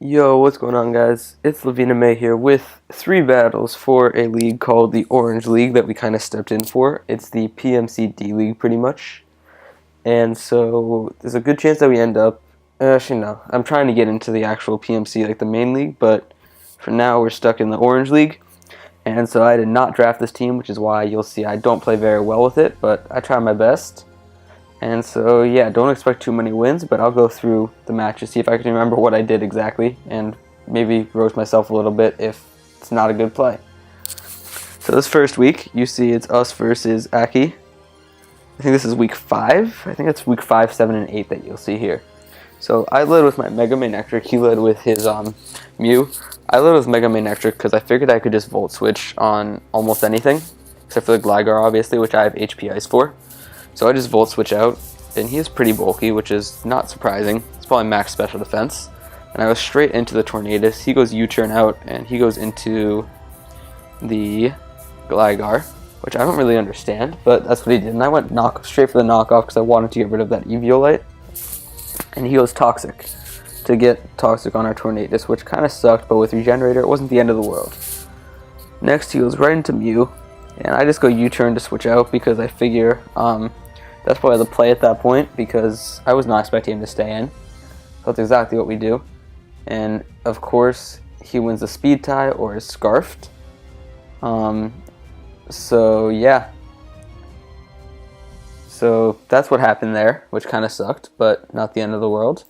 Yo, what's going on, guys? It's Lavina May here with 3 battles for a league called the Orange League that we kind of stepped in for. It's the PMC League, pretty much. And so there's a good chance that we end up... Actually, no. I'm trying to get into the actual PMC, like the main league, but for now we're stuck in the Orange League. And so I did not draft this team, which is why you'll see I don't play very well with it, but I try my best. And so, yeah, don't expect too many wins, but I'll go through the matches, see if I can remember what I did exactly, and maybe roast myself a little bit if it's not a good play. So this first week, you see it's us versus Aki. I think this is week 5. I think it's week 5, 7, and 8 that you'll see here. So I led with my Mega Manectric. He led with his Mew. I led with Mega Manectric because I figured I could just Volt Switch on almost anything, except for the Gligar, obviously, which I have HP Ice for. So I just Volt Switch out, and he is pretty bulky, which is not surprising. It's probably max special defense. And I go straight into the Tornadus. He goes U-turn out, and he goes into the Gligar, which I don't really understand, but that's what he did. And I went straight for the knockoff because I wanted to get rid of that Eviolite. And he goes Toxic to get Toxic on our Tornadus, which kind of sucked, but with Regenerator, it wasn't the end of the world. Next, he goes right into Mew, and I just go U-turn to switch out because I figure that's probably the play at that point because I was not expecting him to stay in. So that's exactly what we do. And of course, he wins the speed tie or is scarfed. So yeah. So that's what happened there, which kind of sucked, but not the end of the world.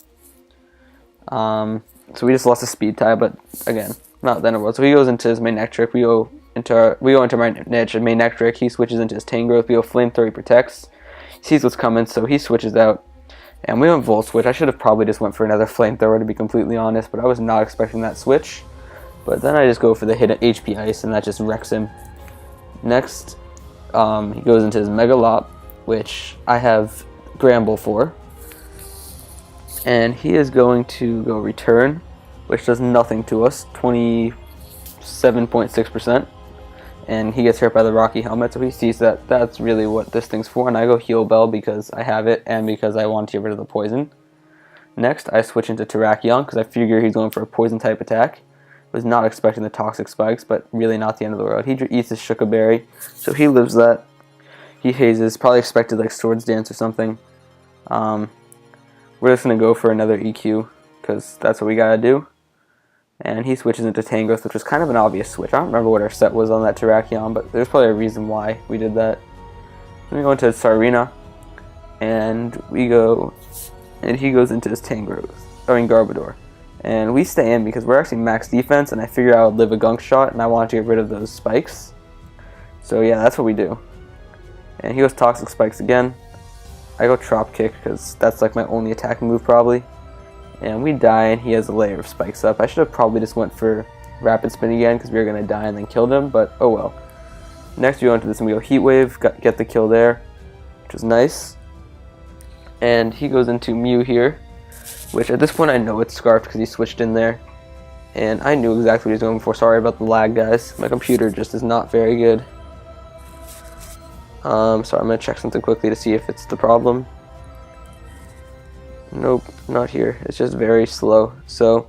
So we just lost a speed tie, but again, not the end of the world. So he goes into his Manectric. We go into my Manectric. He switches into his Tangrowth. We go Flamethrower. He protects. He sees what's coming, so he switches out. And we went Volt Switch. I should have probably just went for another Flamethrower, to be completely honest, but I was not expecting that switch. But then I just go for the hit at HP Ice, and that just wrecks him. Next, he goes into his Mega Lop, which I have Gramble for. And he is going to go Return, which does nothing to us, 27.6%. And he gets hurt by the Rocky Helmet, so he sees that that's really what this thing's for. And I go Heal Bell because I have it and because I want to get rid of the poison. Next, I switch into Terrakion because I figure he's going for a poison type attack. Was not expecting the Toxic Spikes, but really not the end of the world. He eats his Shuka Berry, so he lives that. He hazes, probably expected like Swords Dance or something. We're just going to go for another EQ because that's what we got to do. And he switches into Tangrowth, which was kind of an obvious switch. I don't remember what our set was on that Terrakion, but there's probably a reason why we did that. Then we go into Tsarina, and he goes into his Garbodor. And we stay in because we're actually max defense, and I figured I would live a Gunk Shot, and I wanted to get rid of those spikes. So yeah, that's what we do. And he goes Toxic Spikes again. I go Trop Kick because that's like my only attacking move probably. And we die, and he has a layer of spikes up. I should have probably just went for Rapid Spin again because we were going to die and then killed him, but oh well. Next we go into this and we go Heat Wave, get the kill there, which was nice. And he goes into Mew here, which at this point I know it's Scarfed because he switched in there. And I knew exactly what he was going for. Sorry about the lag, guys. My computer just is not very good. So I'm going to check something quickly to see if it's the problem. Nope, not here. It's just very slow. So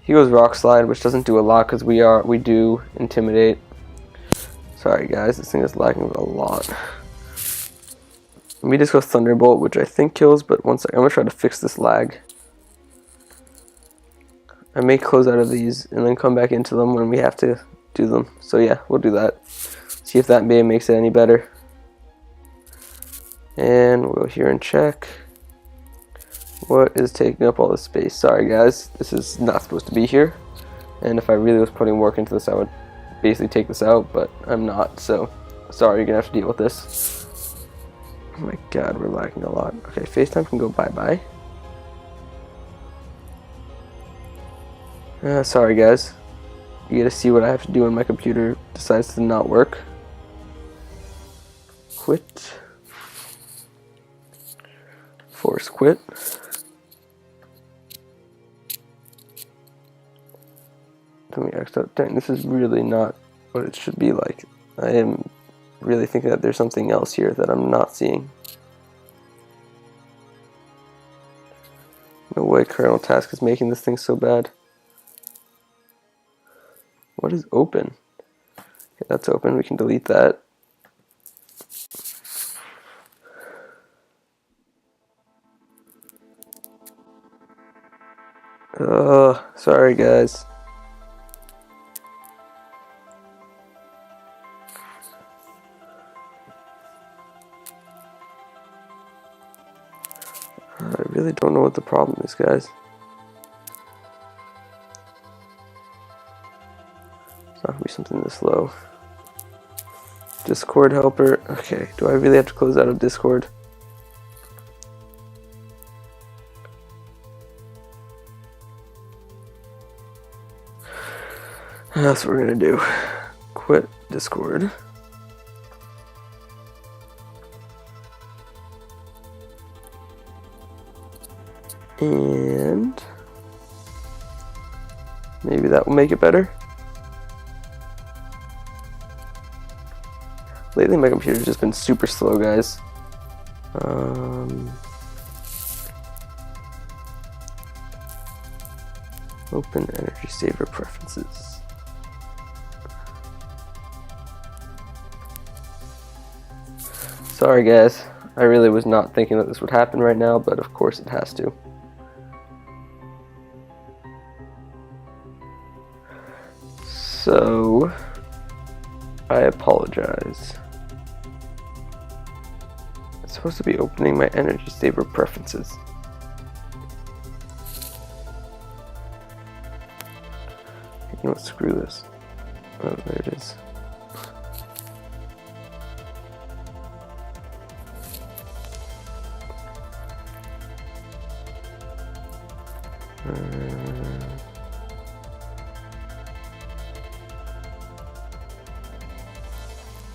he goes Rock Slide, which doesn't do a lot because we do Intimidate. Sorry guys, this thing is lagging a lot. We just go Thunderbolt, which I think kills, but one second, I'm gonna try to fix this lag. I may close out of these and then come back into them when we have to do them. So yeah, we'll do that. See if that makes it any better. And we'll go here and check. What is taking up all this space? Sorry guys, this is not supposed to be here. And if I really was putting work into this, I would basically take this out, but I'm not, so sorry, you're gonna have to deal with this. Oh my god, we're lagging a lot. Okay, FaceTime can go bye-bye. Sorry guys. You gotta see what I have to do when my computer decides to not work. Quit. Force quit. Then we X'd out. Dang, this is really not what it should be like. I am really thinking that there's something else here that I'm not seeing. No way Kernel Task is making this thing so bad. What is open? Okay, that's open. We can delete that. Sorry guys. I really don't know what the problem is, guys. It's not gonna be something this low. Discord helper. Okay, do I really have to close out of Discord? That's what we're gonna do. Quit Discord. And maybe that will make it better. Lately my computer's just been super slow, guys. Open energy saver preferences. Sorry guys, I really was not thinking that this would happen right now, but of course it has to. So, I apologize. I'm supposed to be opening my energy saver preferences. You know what, screw this. Oh, there it is.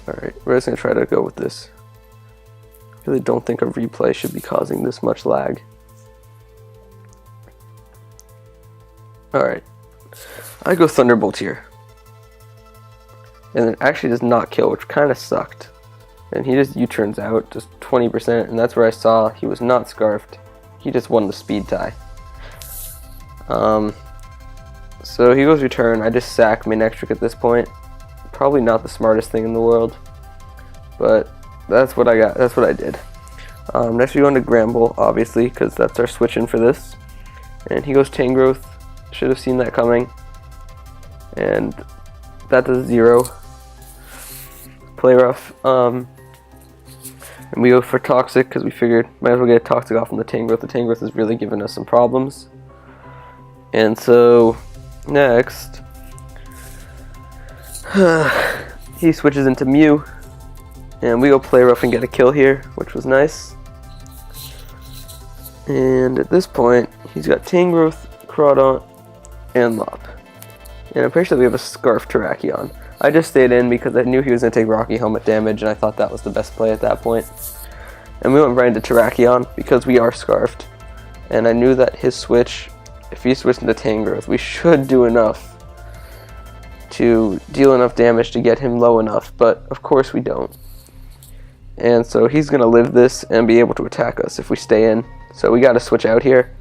Alright, we're just going to try to go with this. I really don't think a replay should be causing this much lag. Alright, I go Thunderbolt here. And it actually does not kill, which kind of sucked. And he just U-turns out, just 20%, and that's where I saw he was not scarfed. He just won the speed tie. So he goes return. I just sack main extric at this point. Probably not the smartest thing in the world, but that's what I got. That's what I did. Next we go into Gramble, obviously, because that's our switch in for this. And he goes Tangrowth. Should have seen that coming. And that does 0. Play rough. And we go for Toxic because we figured might as well get a Toxic off on the Tangrowth. The Tangrowth has really given us some problems. And so next he switches into Mew, and we go play rough and get a kill here, which was nice. And at this point, he's got Tangrowth, Crawdaunt, and Lop. And I'm pretty sure we have a Scarf Terrakion. I just stayed in because I knew he was going to take Rocky Helmet damage, and I thought that was the best play at that point. And we went right into Terrakion because we are Scarfed. And I knew that his switch, if he switched into Tangrowth, we should do enough to deal enough damage to get him low enough, but of course we don't. And so he's going to live this and be able to attack us if we stay in. So we got to switch out here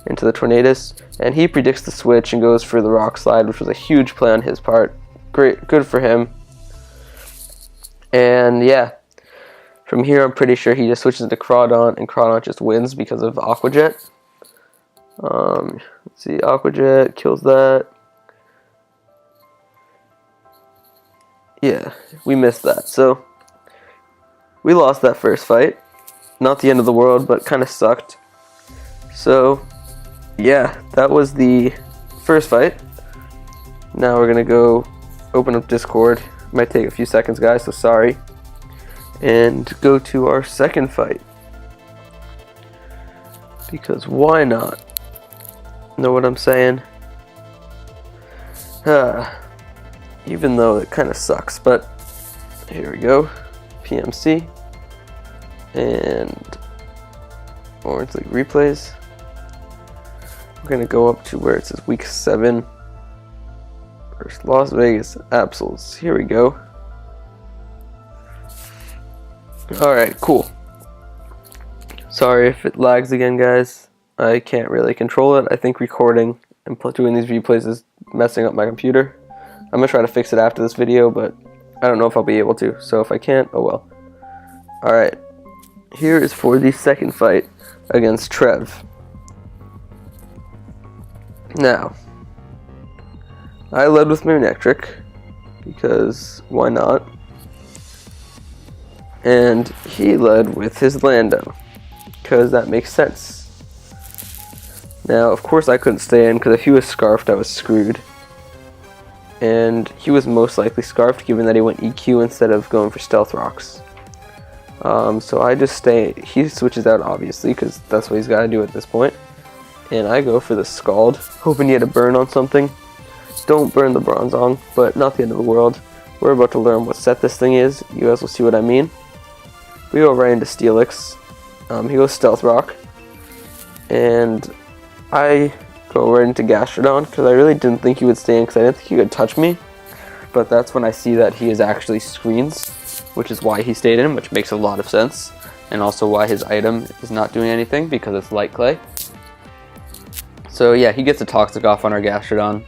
into the Tornadus, and he predicts the switch and goes for the Rock Slide, which was a huge play on his part. Great, good for him. And yeah, from here I'm pretty sure he just switches into Crawdaunt, and Crawdaunt just wins because of Aqua Jet. Let's see, Aqua Jet kills that. Yeah, we missed that. So we lost that first fight. Not the end of the world, but kind of sucked. So yeah, that was the first fight. Now we're gonna go open up Discord. Might take a few seconds, guys, so sorry. And go to our second fight. Because why not? Know what I'm saying? Even though it kind of sucks, but here we go. PMC and Orange League replays. We're gonna go up to where it says week 7 versus Las Vegas Absols. Here we go. Alright, cool. Sorry if it lags again, guys. I can't really control it. I think recording and doing these replays is messing up my computer. I'm going to try to fix it after this video, but I don't know if I'll be able to. So if I can't, oh well. Alright, here is for the second fight against Trev. Now, I led with Manectric, because why not? And he led with his Lando, because that makes sense. Now, of course I couldn't stay in, because if he was Scarfed, I was screwed. And he was most likely Scarfed, given that he went EQ instead of going for Stealth Rocks. So I just stay. He switches out, obviously, because that's what he's got to do at this point. And I go for the Scald, hoping he had a burn on something. Don't burn the Bronzong, but not the end of the world. We're about to learn what set this thing is. You guys will see what I mean. We go right into Steelix. He goes Stealth Rock. And I go right into Gastrodon, because I really didn't think he would stay in, because I didn't think he could touch me. But that's when I see that he is actually Screens, which is why he stayed in, which makes a lot of sense. And also why his item is not doing anything, because it's Light Clay. So yeah, he gets a Toxic off on our Gastrodon.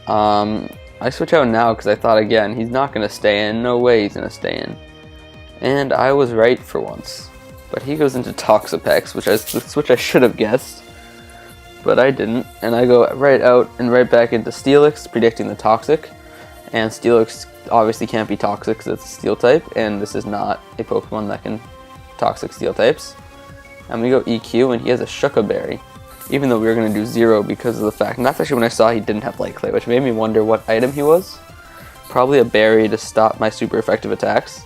I switch out now because I thought, again, he's not going to stay in. No way he's going to stay in. And I was right for once. But he goes into Toxapex, which I should have guessed. But I didn't. And I go right out and right back into Steelix, predicting the Toxic. And Steelix obviously can't be Toxic because it's a Steel type. And this is not a Pokemon that can Toxic Steel types. And we go EQ, and he has a Shuca Berry. Even though we were going to do 0 because of the fact, and that's actually when I saw he didn't have Light Clay, which made me wonder what item he was. Probably a berry to stop my super effective attacks.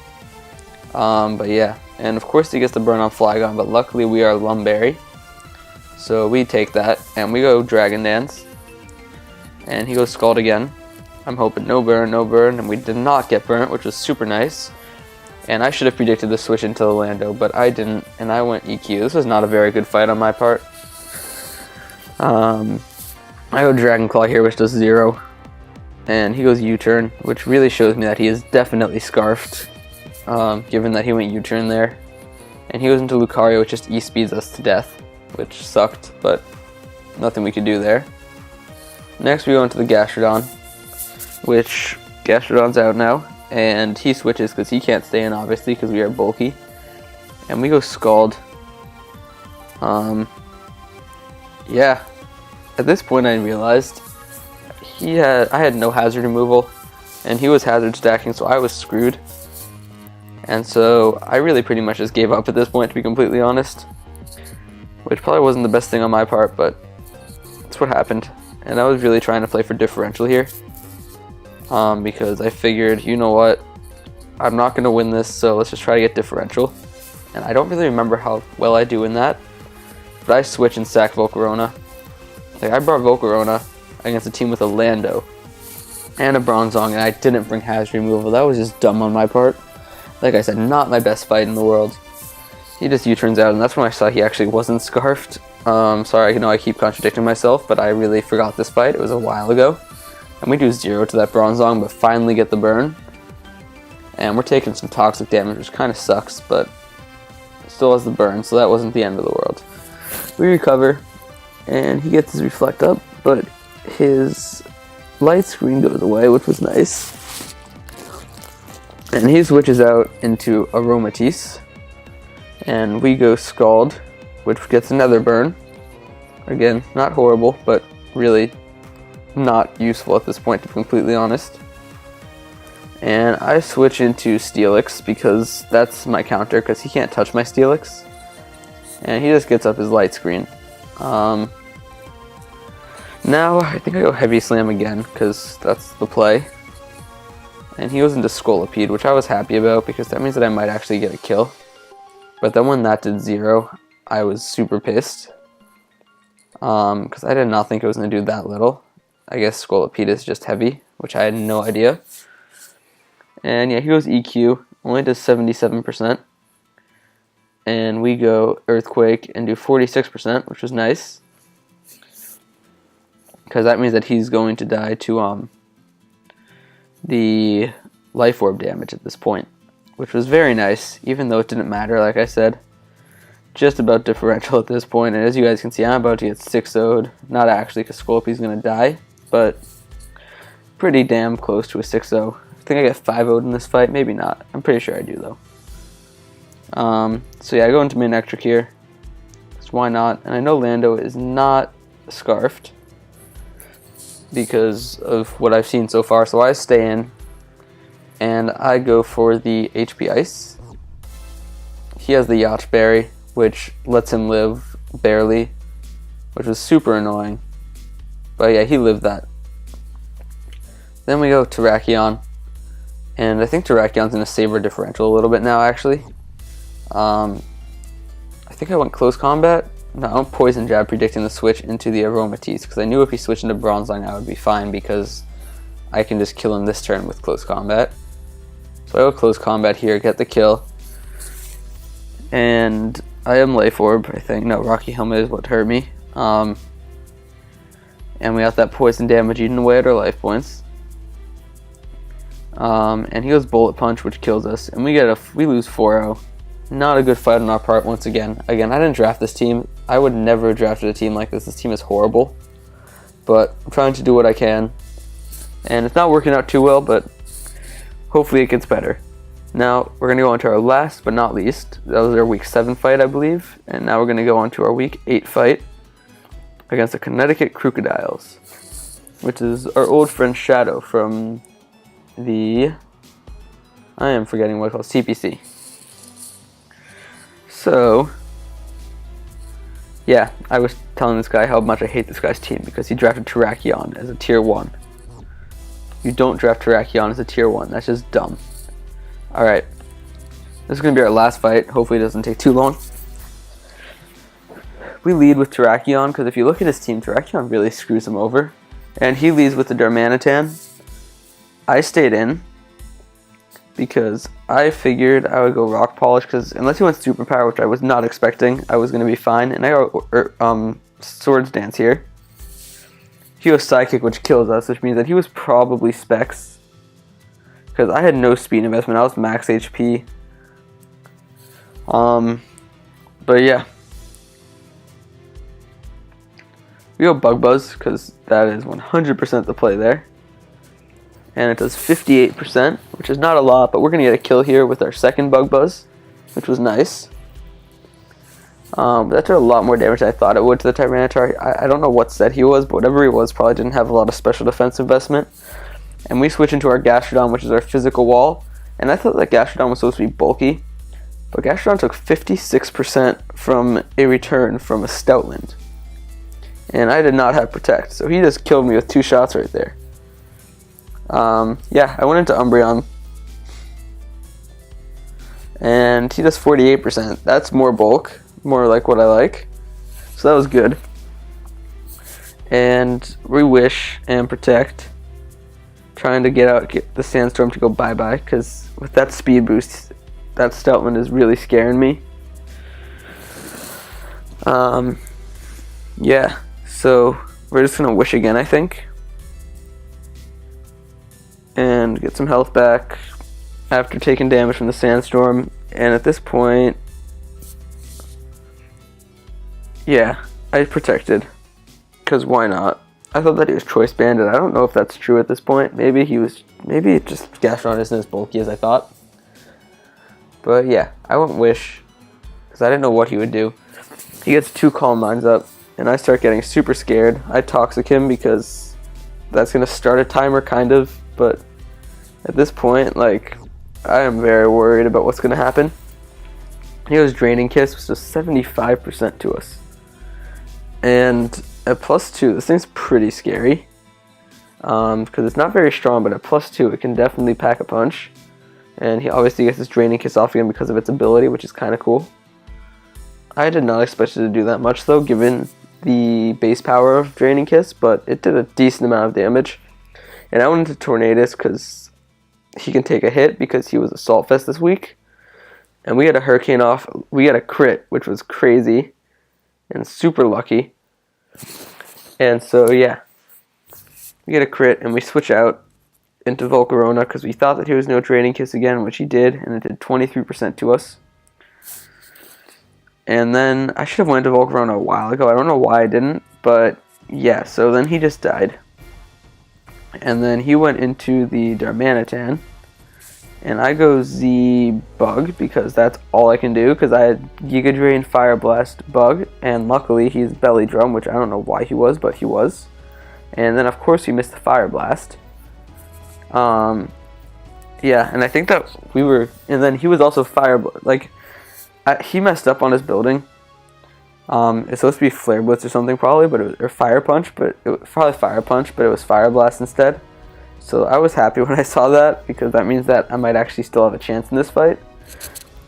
But yeah, and of course he gets the burn on Flygon, but luckily we are Lumberry. So we take that, and we go Dragon Dance. And he goes Scald again. I'm hoping no burn, and we did not get burnt, which was super nice. And I should have predicted the switch into the Lando, but I didn't, and I went EQ. This was not a very good fight on my part. I go Dragon Claw here, which does 0. And he goes U-turn, which really shows me that he is definitely Scarfed, given that he went U-turn there. And he goes into Lucario, which just E-speeds us to death, which sucked, but nothing we could do there. Next we go into the Gastrodon, which Gastrodon's out now, and he switches because he can't stay in, obviously, because we are bulky. And we go Scald. Yeah, at this point I realized I had no hazard removal, and he was hazard stacking, so I was screwed. And so I really pretty much just gave up at this point, to be completely honest. Which probably wasn't the best thing on my part, but that's what happened. And I was really trying to play for differential here. Because I figured, you know what, I'm not going to win this, so let's just try to get differential. And I don't really remember how well I do in that. But I switch and sack Volcarona. Like, I brought Volcarona against a team with a Lando and a Bronzong, and I didn't bring hazard removal. That was just dumb on my part. Like I said, not my best fight in the world. He just U-turns out, and that's when I saw he actually wasn't Scarfed. Sorry, I keep contradicting myself, but I really forgot this fight. It was a while ago. And we do 0 to that Bronzong, but finally get the burn. And we're taking some toxic damage, which kind of sucks, but still has the burn, so that wasn't the end of the world. We recover, and he gets his Reflect up, but his light screen goes away, which was nice. And he switches out into Aromatisse, and we go Scald, which gets another burn. Again, not horrible, but really not useful at this point, to be completely honest. And I switch into Steelix, because that's my counter, because he can't touch my Steelix. And he just gets up his light screen. Now I think I go Heavy Slam again, because that's the play. And he goes into Scolipede, which I was happy about, because that means that I might actually get a kill. But then when that did 0, I was super pissed. Because I did not think it was going to do that little. I guess Scolipede is just heavy, which I had no idea. And yeah, he goes EQ, only does 77%. And we go Earthquake and do 46%, which was nice. Because that means that he's going to die to the Life Orb damage at this point. Which was very nice, even though it didn't matter, like I said. just about differential at this point, and as you guys can see, I'm about to get 6-0'd. Not actually, because Scorpy's going to die, but pretty damn close to a 6-0. I think I get 5-0'd in this fight, maybe not. I'm pretty sure I do, though. So yeah, I go into main Ectric here. So why not? And I know Lando is not scarfed because of what I've seen so far, so I stay in, and I go for the HP Ice. He has the Yacht Berry, which lets him live barely, which was super annoying. But yeah, he lived that. Then we go Terrakion, and I think Terrakion's going to save our differential a little bit now, actually. I think I went Close Combat. No, I went Poison Jab, predicting the switch into the Aromatisse, because I knew if he switched into Bronzong, I would be fine, because I can just kill him this turn with Close Combat. So I go Close Combat here, get the kill. And I am Life Orb, I think. No, Rocky Helmet is what hurt me. And we got that poison damage eating away at our life points. And he goes Bullet Punch, which kills us. And we lose 4-0. Not a good fight on our part once again. Again, I didn't draft this team. I would never have drafted a team like this. This team is horrible. But I'm trying to do what I can. And it's not working out too well, but hopefully it gets better. Now, we're going to go on to our last but not least. That was our Week 7 fight, I believe. And now we're going to go on to our Week 8 fight against the Connecticut Crocodiles, which is our old friend Shadow from the... I am forgetting what it's called, CPC. So, yeah, I was telling this guy how much I hate this guy's team because he drafted Terrakion as a Tier 1. You don't draft Terrakion as a Tier 1. That's just dumb. Alright, this is going to be our last fight. Hopefully it doesn't take too long. We lead with Terrakion, because if you look at his team, Terrakion really screws him over. And he leads with the Darmanitan. I stayed in, because I figured I would go Rock Polish, because unless he went Superpower, which I was not expecting, I was going to be fine. And I go Swords Dance here. He goes Psychic, which kills us, which means that he was probably Specs. Because I had no speed investment, I was max HP. But yeah. We go Bug Buzz, because that is 100% the play there. And it does 58%, which is not a lot, but we're going to get a kill here with our second Bug Buzz, which was nice. But that did a lot more damage than I thought it would to the Tyranitar. I don't know what set he was, but whatever he was probably didn't have a lot of special defense investment. And we switch into our Gastrodon, which is our physical wall. And I thought that Gastrodon was supposed to be bulky, but Gastrodon took 56% from a return from a Stoutland. And I did not have Protect, so he just killed me with 2 shots right there. Yeah, I went into Umbreon. And he does 48%. That's more bulk, more like what I like. So that was good. And we Wish and Protect. Trying to get the Sandstorm to go bye-bye, because with that speed boost, that Stoutland is really scaring me. Yeah, so we're just going to Wish again, I think. And get some health back after taking damage from the Sandstorm. And at this point, yeah, I Protected, because why not? I thought that he was Choice Banded. I don't know if that's true at this point. Maybe it just Gastrodon isn't as bulky as I thought. But yeah, I went Wish, because I didn't know what he would do. He gets 2 Calm Minds up, and I start getting super scared. I Toxic him, because that's going to start a timer, kind of. But at this point, like, I am very worried about what's going to happen. He goes Draining Kiss, which does 75% to us. And at +2, this thing's pretty scary. Because it's not very strong, but at +2, it can definitely pack a punch. And he obviously gets his Draining Kiss off again because of its ability, which is kind of cool. I did not expect it to do that much, though, given the base power of Draining Kiss, but it did a decent amount of damage. And I went into Tornadus because he can take a hit because he was Assault Vest this week. And we had a Hurricane off. We had a crit, which was crazy and super lucky. And so, yeah, we get a crit and we switch out into Volcarona because we thought that he was no Draining Kiss again, which he did, and it did 23% to us. And then I should have went to Volcarona a while ago. I don't know why I didn't, but yeah, so then he just died. And then he went into the Darmanitan. And I go Z-Bug because that's all I can do, because I had Giga Drain, Fire Blast, Bug, and luckily he's Belly Drum, which I don't know why he was, but he was. And then of course he missed the Fire Blast. Yeah, and I think that we were, and then he was also he messed up on his building. It's supposed to be Flare Blitz or something probably, but it was, or Fire Punch, but it was probably Fire Punch, but it was Fire Blast instead. So I was happy when I saw that, because that means that I might actually still have a chance in this fight.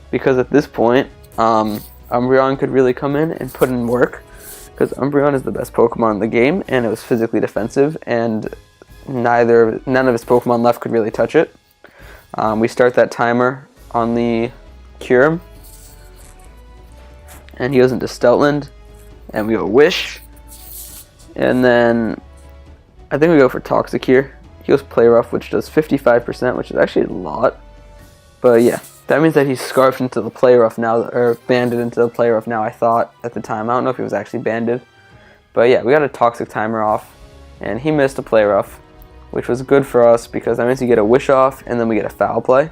Because at this point, Umbreon could really come in and put in work, because Umbreon is the best Pokemon in the game, and it was physically defensive, and none of his Pokemon left could really touch it. We start that timer on the Kyurem, and he goes into Stoutland, and we go Wish, and then I think we go for Toxic here. He goes Play Rough, which does 55%, which is actually a lot. But yeah, that means that he's scarfed into the Play Rough now, or banded into the Play Rough now, I thought at the time. I don't know if he was actually banded. But yeah, we got a Toxic timer off, and he missed a Play Rough, which was good for us because that means you get a Wish off, and then we get a Foul Play.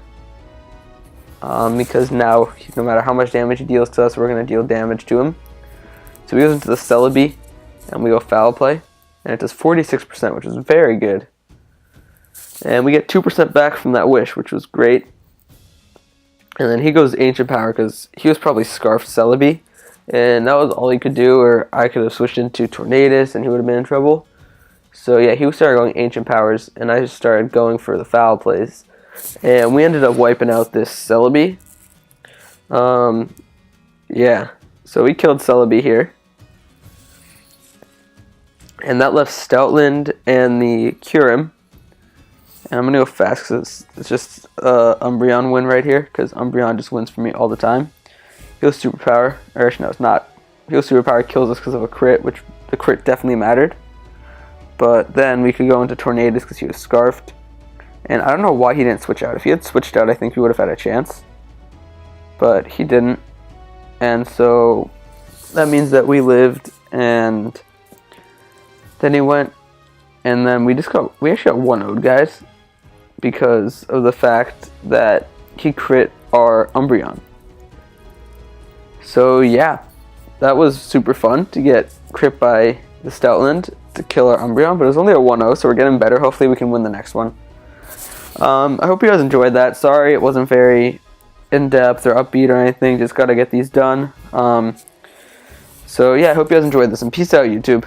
Because now, no matter how much damage he deals to us, we're going to deal damage to him. So he goes into the Celebi, and we go Foul Play, and it does 46%, which is very good. And we get 2% back from that Wish, which was great. And then he goes Ancient Power because he was probably Scarfed Celebi, and that was all he could do, or I could have switched into Tornadus and he would have been in trouble. So yeah, he started going Ancient Powers, and I just started going for the Foul Plays. And we ended up wiping out this Celebi. Yeah, so we killed Celebi here. And that left Stoutland and the Kyurem. And I'm going to go fast because it's just Umbreon win right here, because Umbreon just wins for me all the time. He goes Superpower, or no, it's not. He goes Superpower, kills us because of a crit, which the crit definitely mattered. But then we could go into Tornadus because he was Scarfed. And I don't know why he didn't switch out. If he had switched out, I think we would have had a chance. But he didn't. And so that means that we lived, and then he went, and then we actually got 1-0'd, guys, because of the fact that he crit our Umbreon. So yeah, that was super fun to get crit by the Stoutland to kill our Umbreon, but it was only a 1-0, so we're getting better. Hopefully we can win the next one. I hope you guys enjoyed that. Sorry it wasn't very in-depth or upbeat or anything, just gotta get these done. So yeah, I hope you guys enjoyed this, and peace out, YouTube.